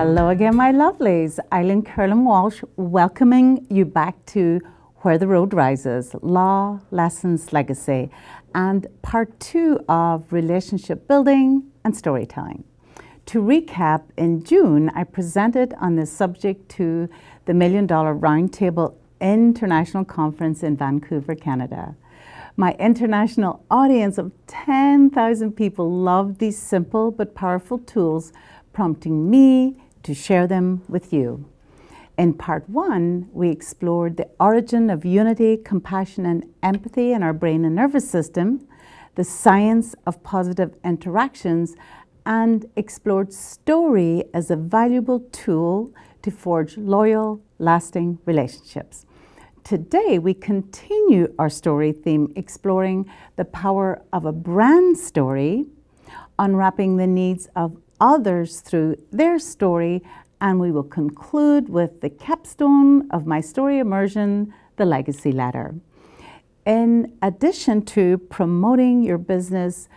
Hello again, my lovelies. Eileen Walsh welcoming you back to Where the Road Rises, Law, Lessons, Legacy, and part 2 of Relationship Building and Storytelling. To recap, in June, I presented on this subject to the $1 Million Roundtable International Conference in Vancouver, Canada. My international audience of 10,000 people loved these simple but powerful tools, prompting me to share them with you. In part 1, we explored the origin of unity, compassion, and empathy in our brain and nervous system, the science of positive interactions, and explored story as a valuable tool to forge loyal, lasting relationships. Today, we continue our story theme, exploring the power of a brand story, unwrapping the needs of others through their story, and we will conclude with the capstone of my story immersion, the legacy ladder. In addition to promoting your business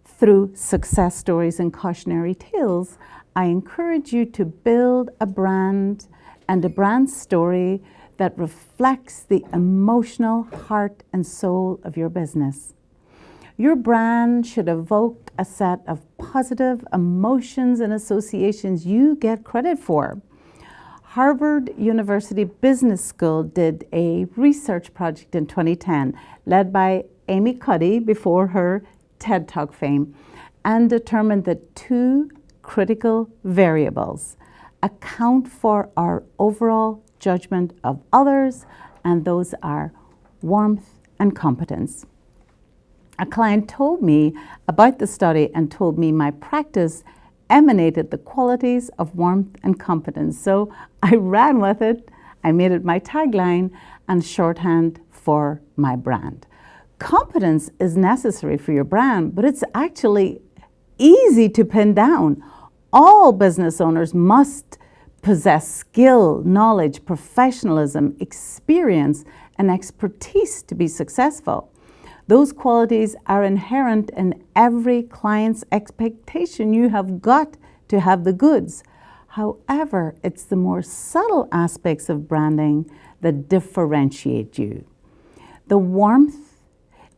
through success stories and cautionary tales, I encourage you to build a brand and a brand story that reflects the emotional heart and soul of your business. Your brand should evoke a set of positive emotions and associations you get credit for. Harvard University Business School did a research project in 2010, led by Amy Cuddy before her TED Talk fame, and determined that 2 critical variables account for our overall judgment of others, and those are warmth and competence. A client told me about the study and told me my practice emanated the qualities of warmth and competence. So I ran with it. I made it my tagline and shorthand for my brand. Competence is necessary for your brand, but it's actually easy to pin down. All business owners must possess skill, knowledge, professionalism, experience, and expertise to be successful. Those qualities are inherent in every client's expectation. You have got to have the goods. However, it's the more subtle aspects of branding that differentiate you. The warmth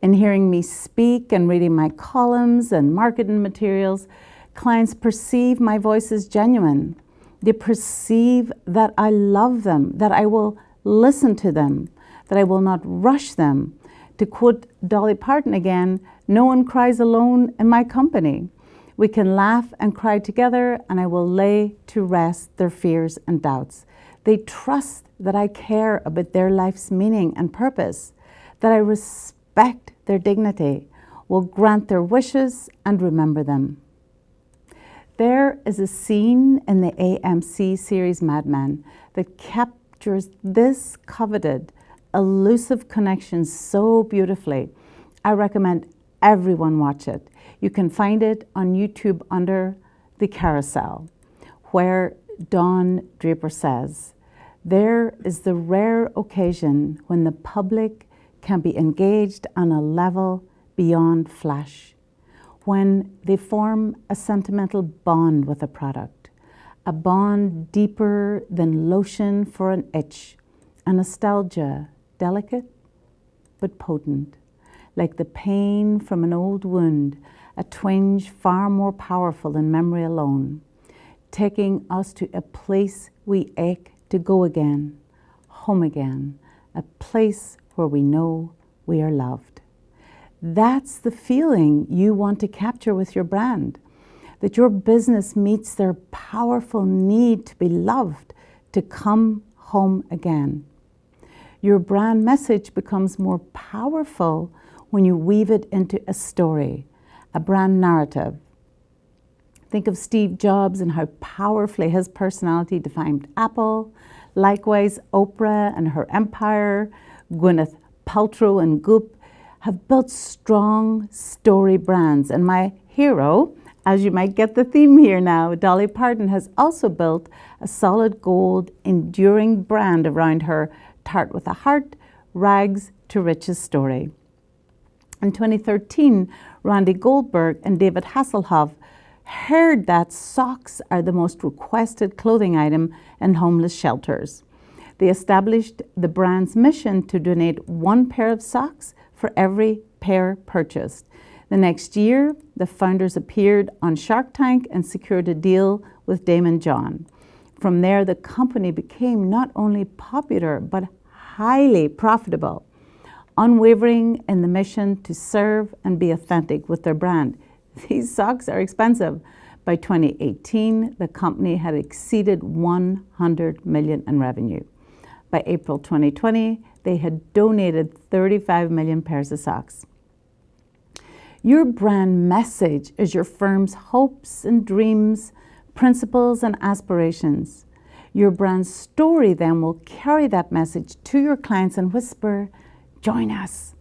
in hearing me speak and reading my columns and marketing materials, clients perceive my voice as genuine. They perceive that I love them, that I will listen to them, that I will not rush them. To quote Dolly Parton again, no one cries alone in my company. We can laugh and cry together, and I will lay to rest their fears and doubts. They trust that I care about their life's meaning and purpose, that I respect their dignity, will grant their wishes and remember them. There is a scene in the AMC series Mad Men that captures this coveted, elusive connection so beautifully. I recommend everyone watch it. You can find it on YouTube under The Carousel, where Don Draper says, "There is the rare occasion when the public can be engaged on a level beyond flash, when they form a sentimental bond with a product, a bond deeper than lotion for an itch, a nostalgia delicate but potent, like the pain from an old wound, a twinge far more powerful than memory alone, taking us to a place we ache to go again, home again, a place where we know we are loved." That's the feeling you want to capture with your brand, that your business meets their powerful need to be loved, to come home again. Your brand message becomes more powerful when you weave it into a story, a brand narrative. Think of Steve Jobs and how powerfully his personality defined Apple. Likewise, Oprah and her empire, Gwyneth Paltrow and Goop have built strong story brands. And my hero, as you might get the theme here now, Dolly Parton has also built a solid gold, enduring brand around her Tart with a Heart, Rags to Riches story. In 2013, Randy Goldberg and David Hasselhoff heard that socks are the most requested clothing item in homeless shelters. They established the brand's mission to donate 1 pair of socks for every pair purchased. The next year, the founders appeared on Shark Tank and secured a deal with Damon John. From there, the company became not only popular, but highly profitable, unwavering in the mission to serve and be authentic with their brand. These socks are expensive. By 2018, the company had exceeded $100 million in revenue. By April 2020, they had donated 35 million pairs of socks. Your brand message is your firm's hopes and dreams, principles and aspirations. Your brand story then will carry that message to your clients and whisper, "Join us."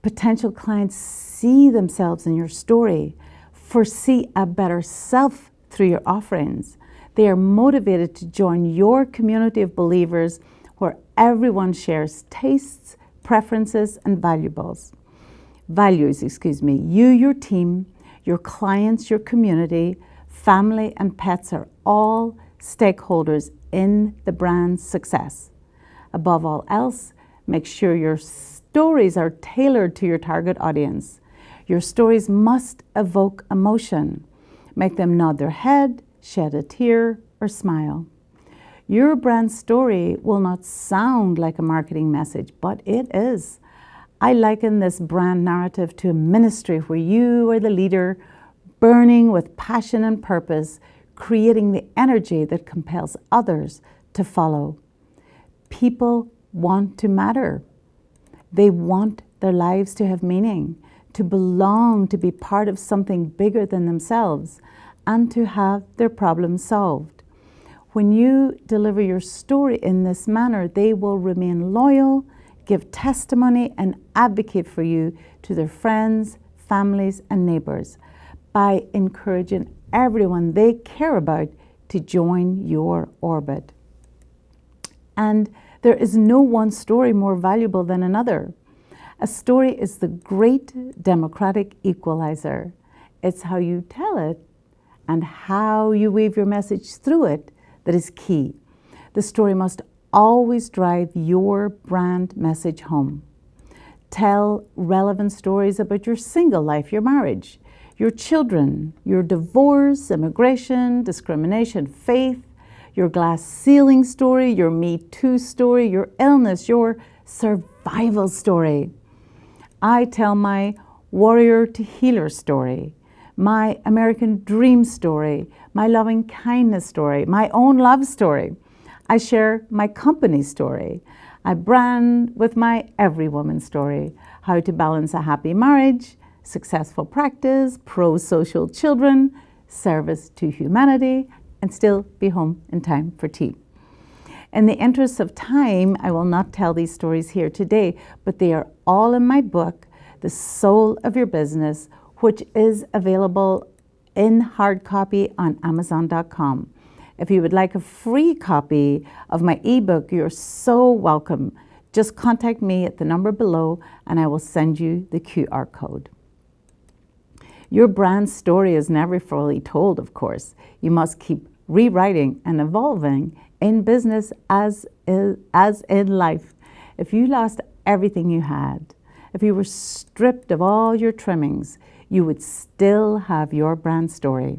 Potential clients see themselves in your story, foresee a better self through your offerings. They are motivated to join your community of believers where everyone shares tastes, preferences, and values. You, your team, your clients, your community, family, and pets are all stakeholders in the brand's success. Above all else, make sure your stories are tailored to your target audience. Your stories must evoke emotion. Make them nod their head, shed a tear, or smile. Your brand story will not sound like a marketing message, but it is. I liken this brand narrative to a ministry where you are the leader, burning with passion and purpose, creating the energy that compels others to follow. People want to matter. They want their lives to have meaning, to belong, to be part of something bigger than themselves, and to have their problems solved. When you deliver your story in this manner, they will remain loyal, give testimony, and advocate for you to their friends, families, and neighbors by encouraging everyone they care about to join your orbit. And there is no one story more valuable than another. A story is the great democratic equalizer. It's how you tell it and how you weave your message through it that is key. The story must always drive your brand message home. Tell relevant stories about your single life, your marriage, your children, your divorce, immigration, discrimination, faith, your glass ceiling story, your Me Too story, your illness, your survival story. I tell my warrior to healer story, my American dream story, my loving kindness story, my own love story. I share my company story. I brand with my every woman story, how to balance a happy marriage, successful practice, pro-social children, service to humanity, and still be home in time for tea. In the interest of time, I will not tell these stories here today, but they are all in my book, The Soul of Your Business, which is available in hard copy on Amazon.com. If you would like a free copy of my ebook, you're so welcome. Just contact me at the number below and I will send you the QR code. Your brand story is never fully told, of course. You must keep rewriting and evolving in business as in life. If you lost everything you had, if you were stripped of all your trimmings, you would still have your brand story.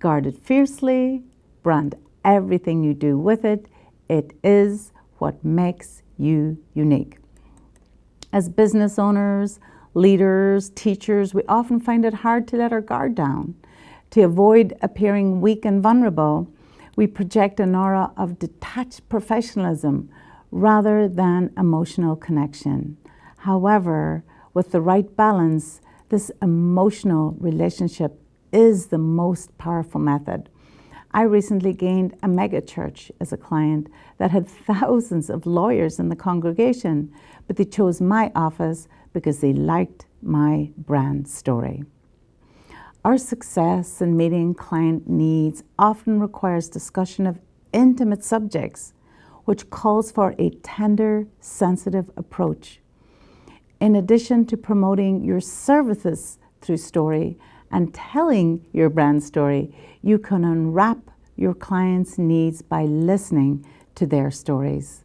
Guard it fiercely, brand everything you do with it. It is what makes you unique. As business owners, leaders, teachers, we often find it hard to let our guard down. To avoid appearing weak and vulnerable, we project an aura of detached professionalism rather than emotional connection. However, with the right balance, this emotional relationship is the most powerful method. I recently gained a mega church as a client that had thousands of lawyers in the congregation, but they chose my office because they liked my brand story. Our success in meeting client needs often requires discussion of intimate subjects, which calls for a tender, sensitive approach. In addition to promoting your services through story And telling your brand story, you can unwrap your clients' needs by listening to their stories.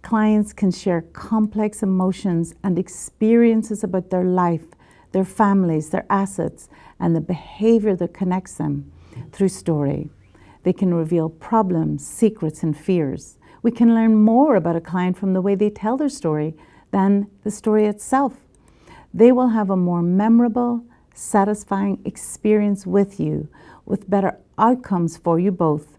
Clients can share complex emotions and experiences about their life, their families, their assets, and the behavior that connects them through story. They can reveal problems, secrets, and fears. We can learn more about a client from the way they tell their story than the story itself. They will have a more memorable, satisfying experience with you, with better outcomes for you both.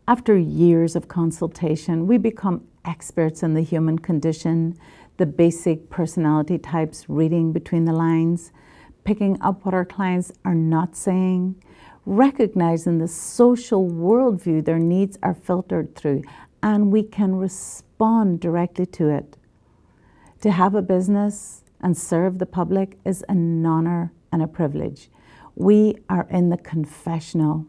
After years of consultation, we become experts in the human condition, the basic personality types, reading between the lines, picking up what our clients are not saying, recognizing the social worldview their needs are filtered through, and we can respond directly to it. To have a business and serve the public is an honor and a privilege. We are in the confessional.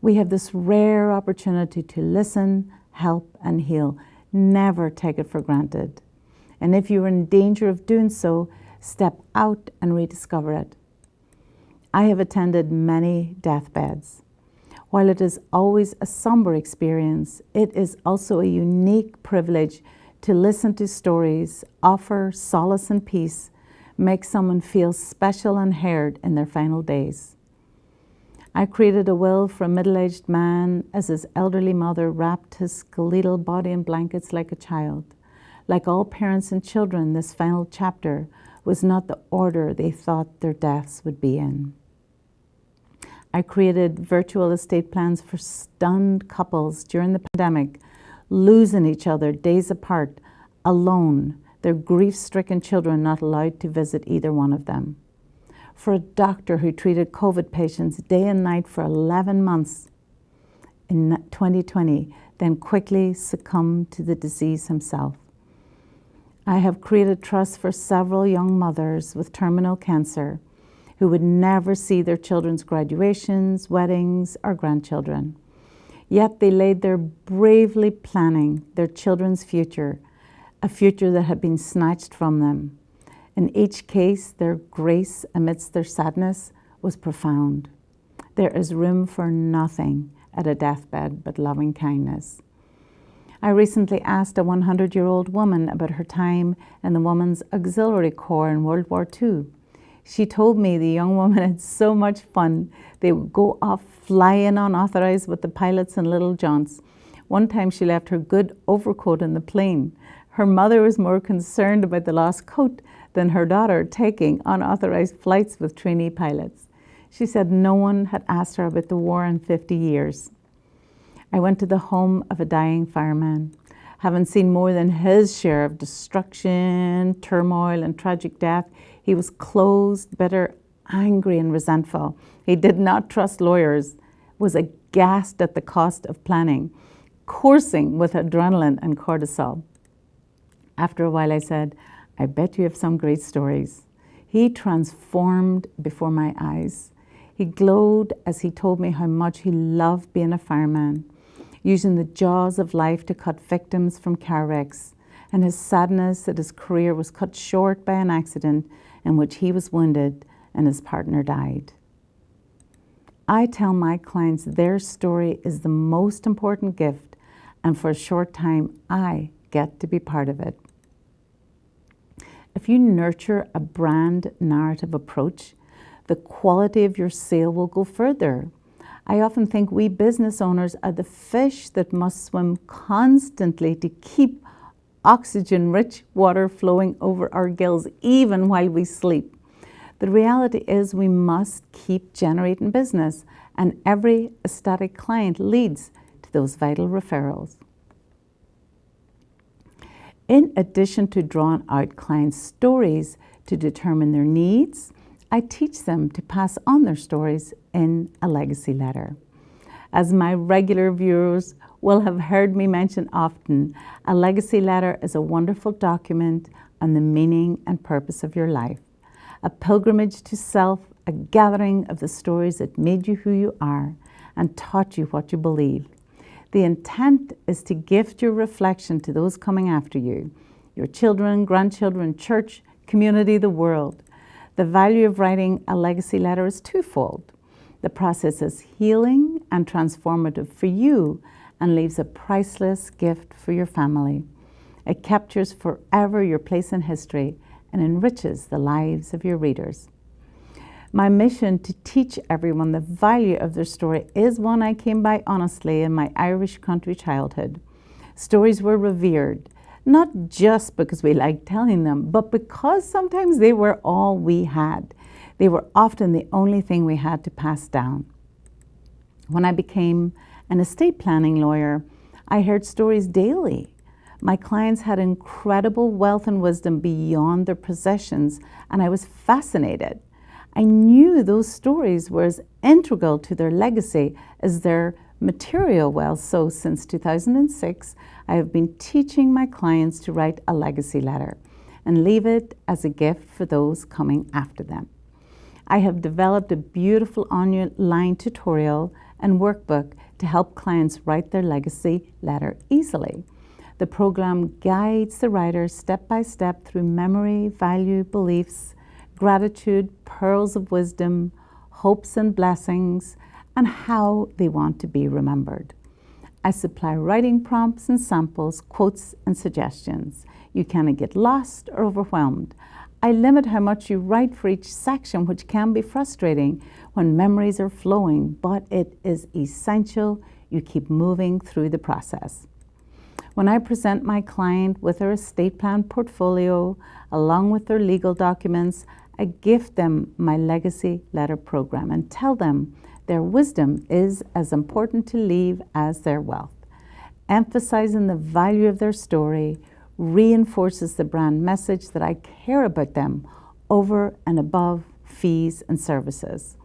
We have this rare opportunity to listen, help, and heal. Never take it for granted. And if you're in danger of doing so, step out and rediscover it. I have attended many deathbeds. While it is always a somber experience, it is also a unique privilege to listen to stories, offer solace and peace, make someone feel special and heard in their final days. I created a will for a middle-aged man as his elderly mother wrapped his skeletal body in blankets like a child. Like all parents and children, this final chapter was not the order they thought their deaths would be in. I created virtual estate plans for stunned couples during the pandemic, losing each other days apart, alone, their grief-stricken children not allowed to visit either one of them. For a doctor who treated COVID patients day and night for 11 months in 2020, then quickly succumbed to the disease himself. I have created trusts for several young mothers with terminal cancer who would never see their children's graduations, weddings, or grandchildren. Yet they laid there bravely planning their children's future, a future that had been snatched from them. In each case, their grace amidst their sadness was profound. There is room for nothing at a deathbed but loving kindness. I recently asked a 100-year-old woman about her time in the Women's Auxiliary Corps in World War II. She told me the young woman had so much fun. They would go off flying unauthorized with the pilots and little jaunts. One time she left her good overcoat in the plane. Her mother was more concerned about the lost coat than her daughter taking unauthorized flights with trainee pilots. She said no one had asked her about the war in 50 years. I went to the home of a dying fireman. Having seen more than his share of destruction, turmoil, and tragic death, he was closed, bitter, angry, and resentful. He did not trust lawyers, was aghast at the cost of planning, coursing with adrenaline and cortisol. After a while, I said, I bet you have some great stories. He transformed before my eyes. He glowed as he told me how much he loved being a fireman, using the jaws of life to cut victims from car wrecks, and his sadness that his career was cut short by an accident in which he was wounded and his partner died. I tell my clients their story is the most important gift, and for a short time, I get to be part of it. If you nurture a brand narrative approach, the quality of your sale will go further. I often think we business owners are the fish that must swim constantly to keep oxygen-rich water flowing over our gills, even while we sleep. The reality is we must keep generating business, and every ecstatic client leads to those vital referrals. In addition to drawing out clients' stories to determine their needs, I teach them to pass on their stories in a legacy letter. As my regular viewers will have heard me mention often, a legacy letter is a wonderful document on the meaning and purpose of your life, a pilgrimage to self, a gathering of the stories that made you who you are and taught you what you believe. The intent is to gift your reflection to those coming after you, your children, grandchildren, church, community, the world. The value of writing a legacy letter is twofold. The process is healing and transformative for you and leaves a priceless gift for your family. It captures forever your place in history and enriches the lives of your readers. My mission to teach everyone the value of their story is one I came by honestly in my Irish country childhood. Stories were revered, not just because we liked telling them, but because sometimes they were all we had. They were often the only thing we had to pass down. When I became an estate planning lawyer, I heard stories daily. My clients had incredible wealth and wisdom beyond their possessions, and I was fascinated. I knew those stories were as integral to their legacy as their material wealth. So since 2006, I have been teaching my clients to write a legacy letter and leave it as a gift for those coming after them. I have developed a beautiful online tutorial and workbook to help clients write their legacy letter easily. The program guides the writer step by step through memory, value, beliefs, gratitude, pearls of wisdom, hopes and blessings, and how they want to be remembered. I supply writing prompts and samples, quotes and suggestions. You cannot get lost or overwhelmed. I limit how much you write for each section, which can be frustrating when memories are flowing, but it is essential you keep moving through the process. When I present my client with their estate plan portfolio, along with their legal documents, I gift them my legacy letter program and tell them their wisdom is as important to leave as their wealth. Emphasizing the value of their story reinforces the brand message that I care about them over and above fees and services.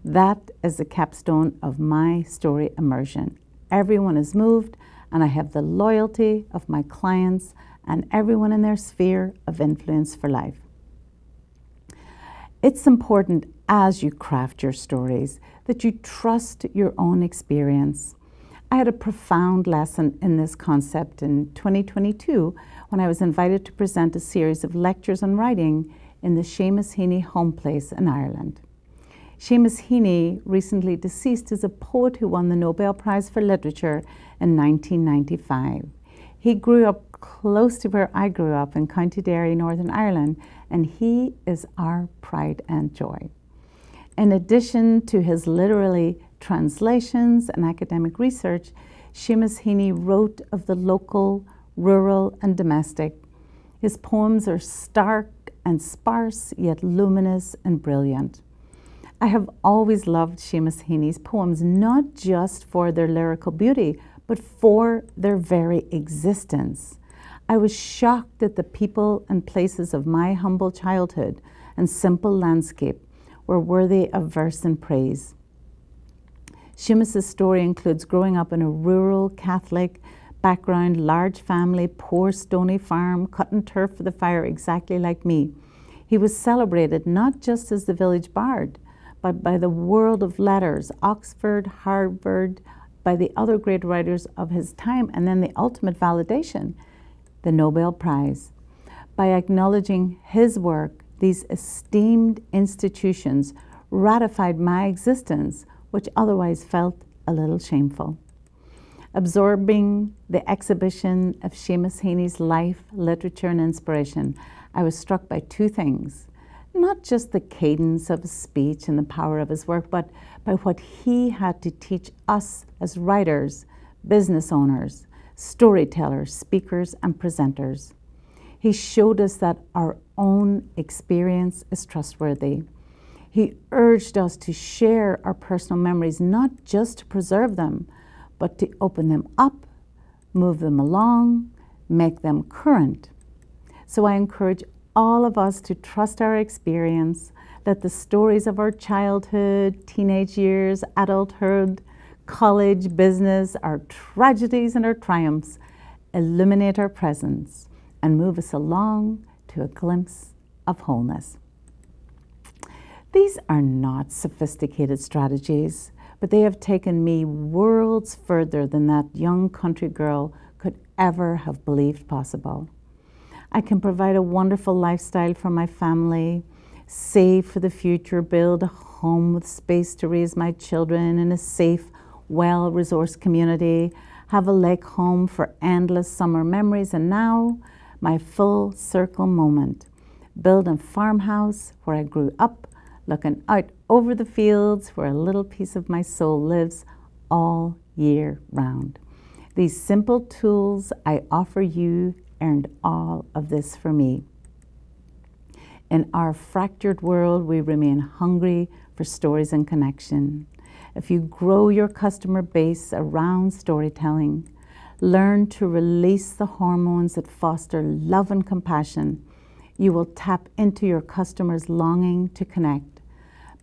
That is the capstone of my story immersion. Everyone is moved, and I have the loyalty of my clients and everyone in their sphere of influence for life. It's important as you craft your stories that you trust your own experience. I had a profound lesson in this concept in 2022 when I was invited to present a series of lectures on writing in the Seamus Heaney home place in Ireland. Seamus Heaney, recently deceased, is a poet who won the Nobel Prize for Literature in 1995. He grew up close to where I grew up in County Derry, Northern Ireland, and he is our pride and joy. In addition to his literary translations and academic research, Seamus Heaney wrote of the local, rural, and domestic. His poems are stark and sparse, yet luminous and brilliant. I have always loved Seamus Heaney's poems, not just for their lyrical beauty, but for their very existence. I was shocked at the people and places of my humble childhood and simple landscape were worthy of verse and praise. Seamus's story includes growing up in a rural Catholic background, large family, poor stony farm, cutting turf for the fire exactly like me. He was celebrated not just as the village bard, but by the world of letters, Oxford, Harvard, by the other great writers of his time, and then the ultimate validation, the Nobel Prize. By acknowledging his work, these esteemed institutions ratified my existence, which otherwise felt a little shameful. Absorbing the exhibition of Seamus Heaney's life, literature, and inspiration, I was struck by two things. Not just the cadence of his speech and the power of his work, but by what he had to teach us as writers, business owners, storytellers, speakers, and presenters. He showed us that our own experience is trustworthy. He urged us to share our personal memories, not just to preserve them, but to open them up, move them along, make them current. So I encourage all of us to trust our experience, let the stories of our childhood, teenage years, adulthood, college, business, our tragedies and our triumphs illuminate our presence and move us along to a glimpse of wholeness. These are not sophisticated strategies, but they have taken me worlds further than that young country girl could ever have believed possible. I can provide a wonderful lifestyle for my family, save for the future, build a home with space to raise my children in a safe, well-resourced community, have a lake home for endless summer memories, and now my full circle moment. Build a farmhouse where I grew up, looking out over the fields where a little piece of my soul lives all year round. These simple tools I offer you earned all of this for me. In our fractured world, we remain hungry for stories and connection. If you grow your customer base around storytelling, learn to release the hormones that foster love and compassion, you will tap into your customers' longing to connect.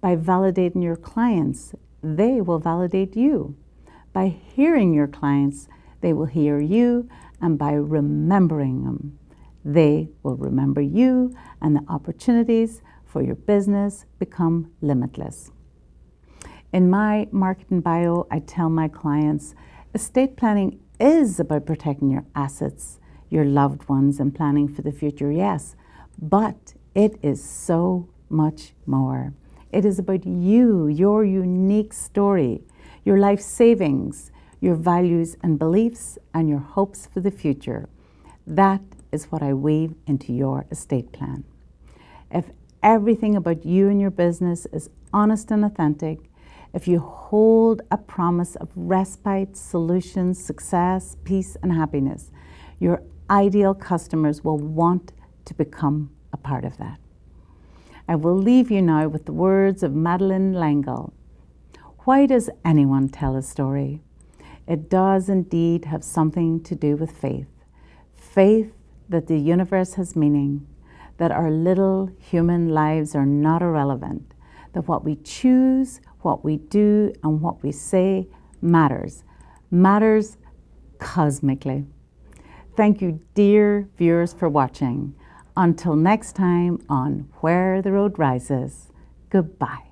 By validating your clients, they will validate you. By hearing your clients, they will hear you, and by remembering them, they will remember you, and the opportunities for your business become limitless. In my marketing bio, I tell my clients, estate planning is about protecting your assets, your loved ones, and planning for the future, yes, but it is so much more. It is about you, your unique story, your life savings, your values and beliefs, and your hopes for the future. That is what I weave into your estate plan. If everything about you and your business is honest and authentic, if you hold a promise of respite, solutions, success, peace, and happiness, your ideal customers will want to become a part of that. I will leave you now with the words of Madeleine L'Engle. Why does anyone tell a story? It does indeed have something to do with faith. Faith that the universe has meaning, that our little human lives are not irrelevant, that what we choose, what we do, and what we say matters cosmically. Thank you, dear viewers, for watching. Until next time on Where the Road Rises, goodbye.